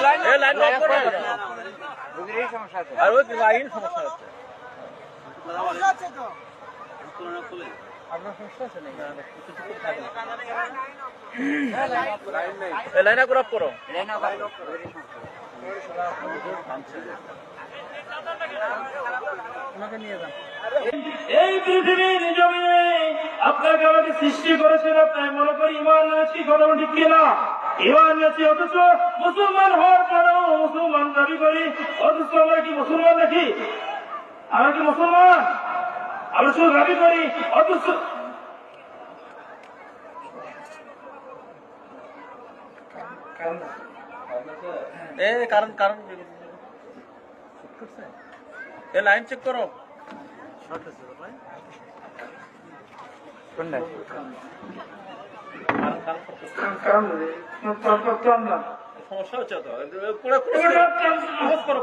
line lock করো বুঝলেই সমস্যা আছে আর ওই লাইন সমস্যা আছে সমস্যা আছে তো আপনার সমস্যা আছে নাকি লাইন আপ করো লাইন আপ করো ওনাকে নিয়ে যান এই পৃথিবীর জমিনে আপনাকে আমাকে সৃষ্টি করেছেন আপনার মনে করি ইমান আছি কথা ঠিক কিনা ইমান আছি অথচ মুসলমান হওয়ার পরেও মুসলমান দাবি করি অথচ আমরা কি মুসলমান নাকি আমরা কি মুসলমান আমরা শুধু দাবি করি অথচ কারণ এ লাইন চেক করো কোনটা সমস্যা হচ্ছে তো ক্লোজ করো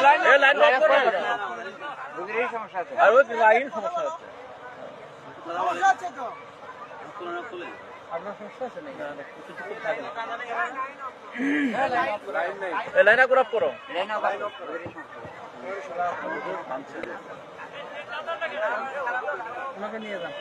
লাইন লক করো বুঝলেই সমস্যা আছে আর ওই লাইন সমস্যা আছে সমস্যা আছে তো আপনার সমস্যা আছে নাকি লাইন আপ করো লাইন আপ করো ওনাকে নিয়ে যান